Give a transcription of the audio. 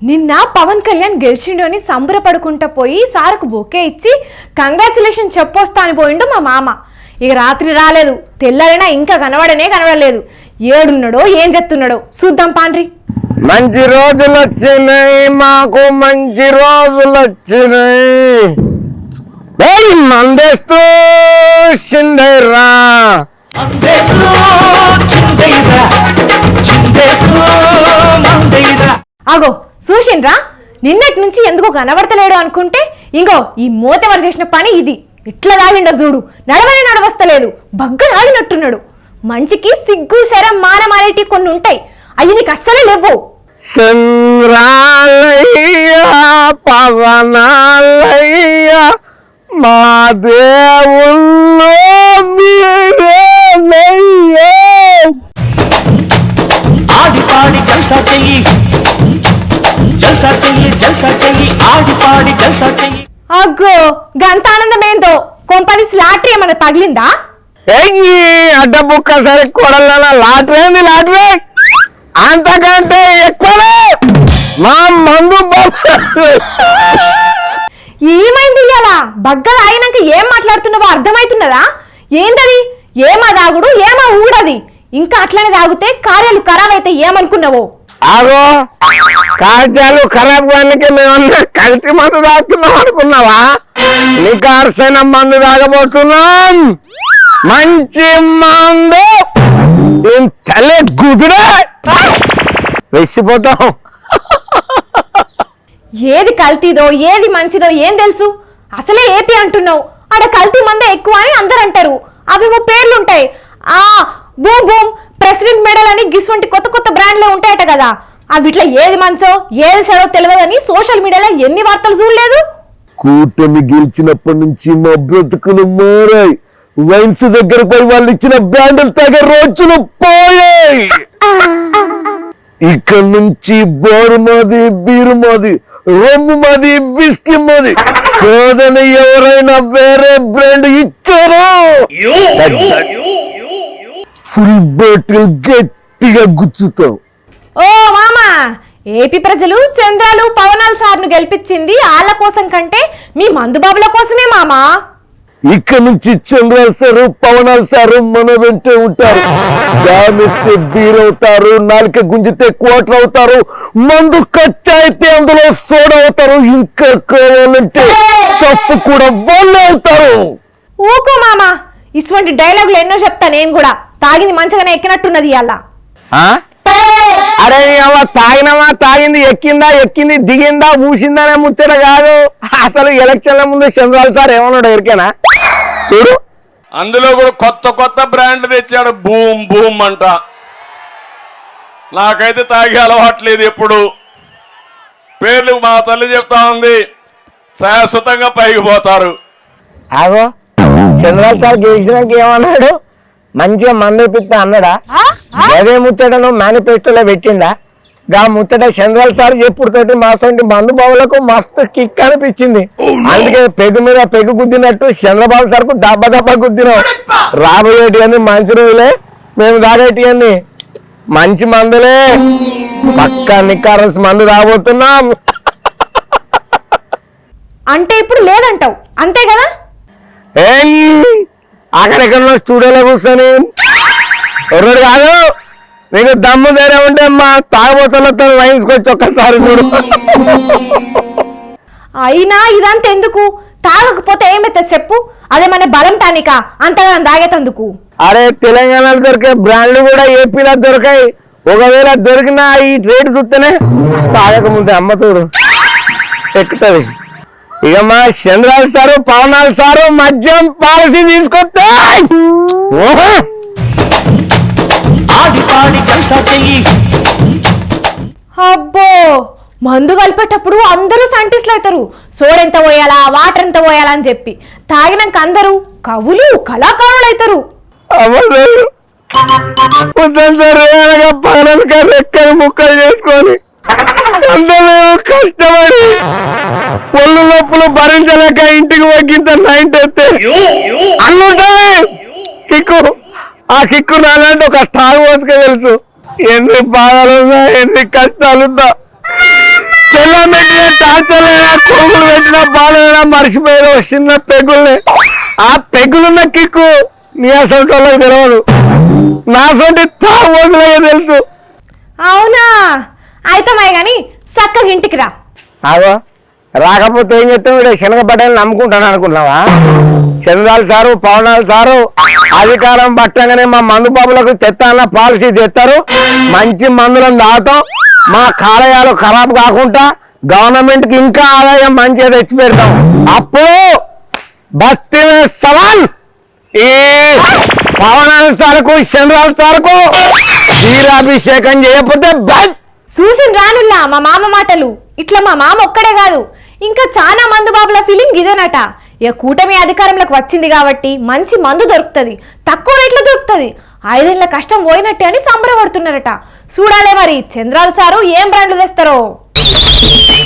నిన్న పవన్ కళ్యాణ్ గెలిచిండు అని సంబరపడుకుంటా పోయి సార్కు బొకే ఇచ్చి కంగ్రాచులేషన్ చెప్పొస్తా అని పోయిండు మా మామ. ఇక రాత్రి రాలేదు, తెల్లరైనా ఇంకా కనబడలేదు. ఏడున్నాడో ఏం చెప్తున్నాడో చూద్దాం పాండ్రి. మంచి రోజులు వచ్చినాయి, మాకు మంచి రోజులు వచ్చినాయి. మందేస్తూ చిందేరా అగో చూసిండ్రా, నిన్నటి నుంచి ఎందుకో కనబడతలేడు అనుకుంటే ఇంకో ఈ మోతెవరు చేసిన పని ఇది. ఇట్లా తాగిండో చూడు, నడవస్తలేదు, బగ్గ తాగినట్టున్నాడు. మంచికి సిగ్గు శరం మానమానేటి కొన్ని ఉంటాయి, అవి నీకు అస్సలే లేవు. చంద్రాలయ్య పవనాలయ్య మా దేవుళ్ళు మీరేనయ్యా. ఆడి పాడి జల్సా చెయ్యి, జల్సా చెయ్యి, జల్సా చెయ్యి, ఆడి పాడి జల్సా చెయ్యి. అగ్గో గంత ఆనందం ఏందో, కొంపది లాటరీ ఏమన్నా తగిలిందా? అడ్డబుక్క సరే కొడల లాటరీ ఏంది, లాటరీ అంతకంటే ఎక్కువనే మా మందు. ఏమైంది ఇయ్యాలా? బగ్గలు అయినాక ఏం మాట్లాడుతున్నావో అర్థమవుతున్నదా? ఏంటది? ఏమా దాగుడు, ఏమా ఊడది? ఇంకా అట్లనే తాగితే కార్యాలు ఖరాబ్ అయితే ఏమనుకున్నావో? ఆగో, కార్యాలు ఖరాబ్ కానికి మేమన్నా కల్తీ మందు తాగుతున్నాం అనుకున్నావా? నీకు అరసైన మందు తాగబోతున్నాం, మంచి మందు. తలే గుదిరే వెసిపోతాం. ఏది కల్తీదో ఏది మంచిదో ఏం తెలుసు? అసలే ఏపీ అంటున్నావు, ఆడ కల్తీ మందే ఎక్కువ అని అందరు అంటారు. అవి పేర్లుంటాయి, బూమ్ బూమ్, ప్రెసిడెంట్ మెడల్ అని గిస్వంటి కొత్త కొత్త బ్రాండ్లే ఉంటాయట కదా. అవి ఇట్లా ఏది మంచో ఏది చెడో తెలియదని సోషల్ మీడియాలో ఎన్ని వార్తలు చూడలేదు? కూటమి గెలిచినప్పటి నుంచి మా బ్రతుకులు మారాయి. వైన్స్ దగ్గర పోయి వాళ్ళు ఇచ్చిన బ్రాండ్లు తాగే రోజులు పోయాయి. ఇక్కడ నుంచి బోరు మాది, బీరు మాది, రొమ్ము మాది, విస్కీ మాది కాదని ఎవరైనా వేరే బ్రాండ్ ఇచ్చారో ఫుల్ బాటిల్ గట్టిగా గుచ్చుతాం. ఓ మామా, ఏపీ ప్రజలు చంద్రాలు పవనాలు సార్ను గెలిపించింది వాళ్ళ కోసం కంటే మీ మందుబాబుల కోసమే మామా. ఇక్కడ నుంచి చంద్రాలు సారు పవనాలు సారు మన వెంటే ఉంటారు. గామిస్తే బీరవుతారు, నాలుక గుంజితే క్వార్టర్ అవుతారు, మందు ఖర్చు అయితే అందులో సోడా అవుతారు, ఇంకా కావాలంటే స్టఫ్ కూడా వాళ్ళు అవుతారు. ఊకో మామా, ఇటువంటి డైలాగులు ఎన్నో చెప్తా నేను కూడా. తాగింది మంచిగానే ఎక్కినట్టున్నది ఇవాళ. అరే తాగినవా, తాగింది ఎక్కింది దిగిందా ఊసిందనే ముచ్చట కాదు. అసలు ఎలక్షన్ల ముందు చంద్రాలు సార్ ఏమన్నాడు ఎరికేనా చూడు. అందులో కూడా కొత్త కొత్త బ్రాండ్ తెచ్చాడు, బూమ్ బూమ్ అంట. నాకైతే తాగే అలవాట్లేదు, ఎప్పుడు పేర్లు మా తల్లి చెప్తా ఉంది, శాశ్వతంగా పైకి పోతారు. ఆగో, చంద్రాలు సార్ గెలిచినాక ఏమన్నాడు? మంచిగా మందు పిత్త అన్నాడా? అదే ముచ్చటను మేనిఫెస్టోలో పెట్టిండా? గా ముచ్చట చంద్రాలు సార్ చెప్పుడుతోటి మాసంటి మందు బాబులకు మస్తు కిక్ అనిపించింది. అందుకే పెగు మీద పెగు గుద్దినట్టు చంద్రబాబు సార్కు దెబ్బ గుద్దినాం. రాబోయేటి అన్ని మంచి రోజులే, మేము తాగేటి అన్ని మంచి మందులే. పక్కా నిక్కారల్సి మందు రాబోతున్నాం. అంటే ఇప్పుడు లేదంటావు అంతే కదా? అక్కడెక్కడో స్టూడియోలో కూర్చొని ఎవరు కాదు, నీకు దమ్ము ధైర్యం ఉంటే మా తాగబోతులతో వయసుకొచ్చి ఒక్కసారి చూడు. అయినా ఇదంతా ఎందుకు? తాగకపోతే ఏమైతే చెప్పు, అదే మన బలం టానిక అంతగా తాగేతందుకు. అరే, తెలంగాణలో దొరికే బ్రాండ్లు కూడా ఏపీలో దొరికాయి. ఒకవేళ దొరికినా ఈ రేటు చూస్తేనే తాగకముందే అమ్మతూరు ఎక్కుతుంది. ఇక మా చంద్రాలు సారు పవనాలు సారు మద్యం పాలసీ తీసుకొస్తే అబ్బో, మందు కలిపేటప్పుడు అందరూ సైంటిస్టులు అవుతారు. సోడా ఎంత పోయాలా, వాటర్ ఎంత పోయాలా అని చెప్పి. తాగినాక అందరూ కవులు కళాకారులు అవుతారు. ఎక్కడి ముక్కలు చేసుకొని కష్టపడి ఒళ్ళు నొప్పులు భరించలేక ఇంటికి వగ్గింత నైన్ ఎత్తే అన్నుంటాయి కిక్కు. ఆ కిక్కు నాలంటే ఒక తాగు వసుక తెలుసు. ఎన్ని బాధలున్నా, ఎన్ని కష్టాలున్నా టార్చర్లైనా కొడుకులు పెట్టిన బాధైనా మర్చిపోయారు చిన్న పెగ్గుల్ని. ఆ పెగ్గులున్న కిక్కు నీ అసలు వాళ్ళకి తెలియదు, నా సొంటి తాగుబోతులకే తెలుసు. అవునా అయితమాయి గాని చక్కగా ఇంటికి రా. ఆగో రాకపోతే ఏం చెప్తావు? ఇక్కడ శనగ బట్టలు నమ్ముకుంటాను అనుకున్నావా? చంద్రాలు సారు పవనాలు సారు అధికారం పట్టంగానే మా మందు బాబులకు తెత్తాన్న పాలసీ తెస్తారు. మంచి మందులను తాగుతాం, మా కాలేయాలు ఖరాబ్ కాకుండా గవర్నమెంట్ కి ఇంకా ఆదాయం మంచిగా తెచ్చి పెడతాం. అప్పుడు బస్తీ సవాల్ ఈ పవనాల సార్కు చంద్రాల సార్కు క్షీరాభిషేకం చేయకపోతే చూసిన రానుల్లా మా మామ మాటలు. ఇట్లా మా మామ ఒక్కడే కాదు, ఇంకా చాలా మందు బాబుల ఫీలింగ్ ఇదేనట. ఇక కూటమి అధికారంలోకి వచ్చింది కాబట్టి మంచి మందు దొరుకుతుంది, తక్కువ రేట్లో దొరుకుతుంది, 5 ఏళ్ల కష్టం పోయినట్టే అని సంబరపడుతున్నారట. చూడాలే మరి చంద్రాల సారు ఏం బ్రాండ్లు తెస్తారో.